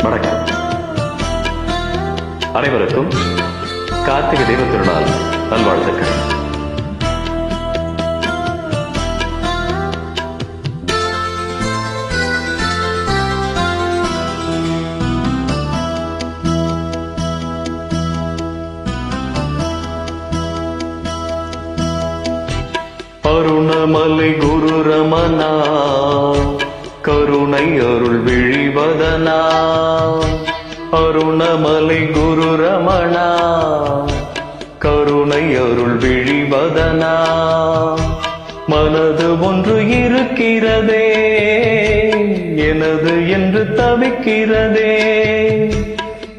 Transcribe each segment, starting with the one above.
வணக்கம். அனைவருக்கும் கார்த்திகை தீப திருநாள் நல்வாழ்த்துக்கள். அருணமலை குரு ரமணா கருணை அருள் விழிவதனா. அருணமலை குரு ரமணா கருணை அருள் விழிவதனா. மனது ஒன்று இருக்கிறதே எனது என்று தவிக்கிறதே.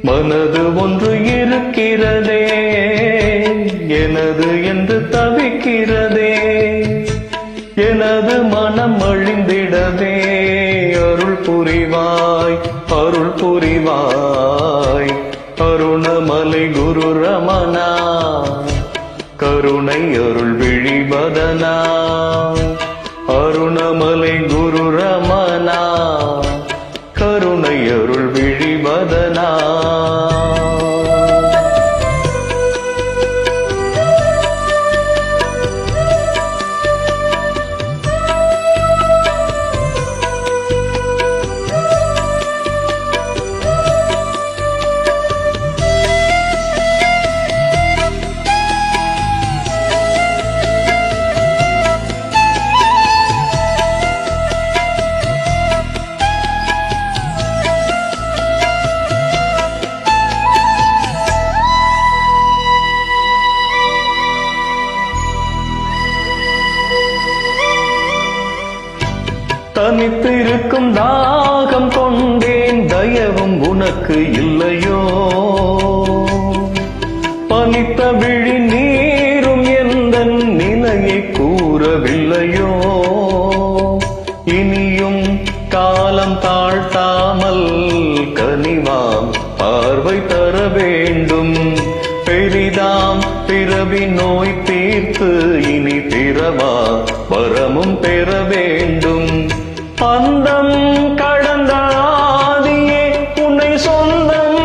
மனது ஒன்று இருக்கிறதே எனது என்று தவிக்கிறதே. எனது மனம் அழிந்திடவே அருள் புரிவாய் அருள் புரிவாய். அருணமலை குரு ரமணா கருணை அருள் விழிவதனா. அருணமலை குரு ரமணா கருணை அருள் விழிவதனா. தனித்திருக்கும் தாகம் கொண்டேன் தயவும் உனக்கு இல்லையோ. பனித்த விழி நீரும் எந்த நிலையை கூறவில்லையோ. இனியும் காலம் தாழ்த்தாமல் கனிவாம் பார்வை தர வேண்டும். பெரிதாம் பிறவி நோய் தீர்த்து இனி பிறவா வரமும் பெற வேண்டும். அந்தம் கடந்த ஆதியே உன்னை சொந்தம்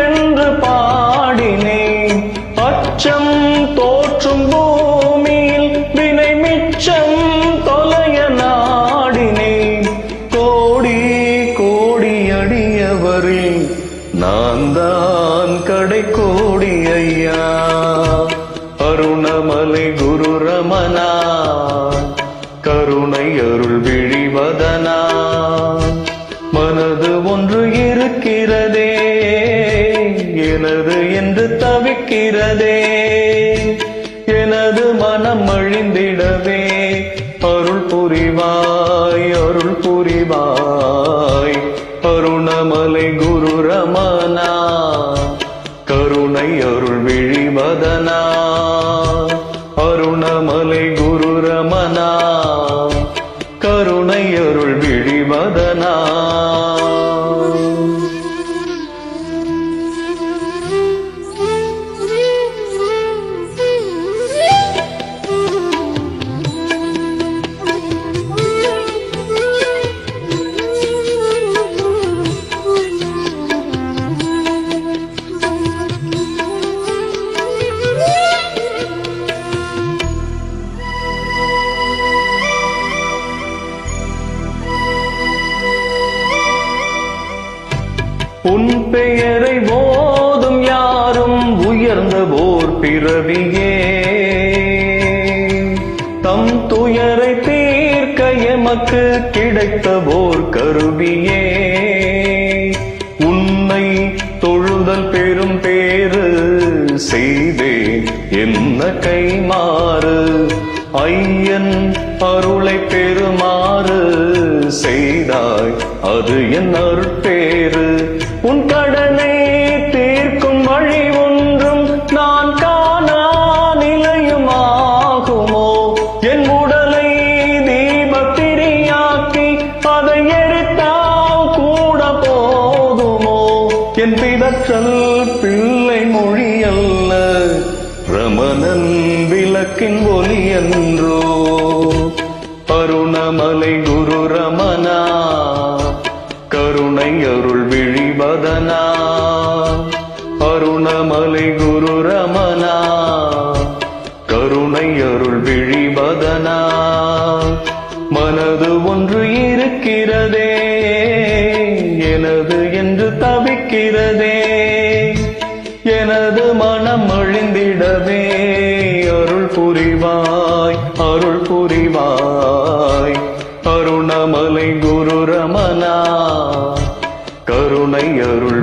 என்று பாடினேன். அச்சம் தோற்றும் பூமியில் வினை மிச்சம் தொலைய நாடினேன். கோடி கோடி அடியவரில் நான் தான் கடை கோடி ஐயா. அருணமலை குரு ரமணா கருணை அருள் விழிவதனா. மனது ஒன்று இருக்கிறதே எனது என்று தவிக்கிறதே. எனது மனம் அழிந்திடவே அருள் புரிவாய் அருள் புரிவாய். அருணமலை குரு ரமணா கருணை அருள் விழிவதனா. அருணமலை குரு ரமணா கருணை அருள் விழிவதனா. உன் பெயரை போதும் யாரும் உயர்ந்த போர் பிறவியே. தம் துயரை தீர்க்க எமக்கு கிடைத்த போர் கருவியே. உன்னை தொழுதல் பெரும் பேறு செய்தேன் என்ன கைமாறு. ஐயன் அருளை பெறுமாறு செய்தாய் அது என் அருட்பேறு. உன் கடனை தீர்க்கும் வழி ஒன்றும் நான் காணா நிலையுமாகுமோ. என் உடலை தீபத்திரியாக்கி அதை எரித்தால் கூட போதுமோ. என் பிதற்றல் பிள்ளை மொழி அல்ல ரமணன் விளக்கின் ஒலி என்றோ. அருணமலை குரு ரமணா கருணை கருணை அருள் விழிவதனா அருணமலை குரு ரமணா கருணை அருள் விழிவதனா மனது ஒன்று இருக்கிறதே எனது என்று தவிக்கிறதே எனது மனம் அழிந்திடவே அருள் புரிவாய் அருள் புரிவாய் அருணமலை குரு ரமணா கருணை அருள்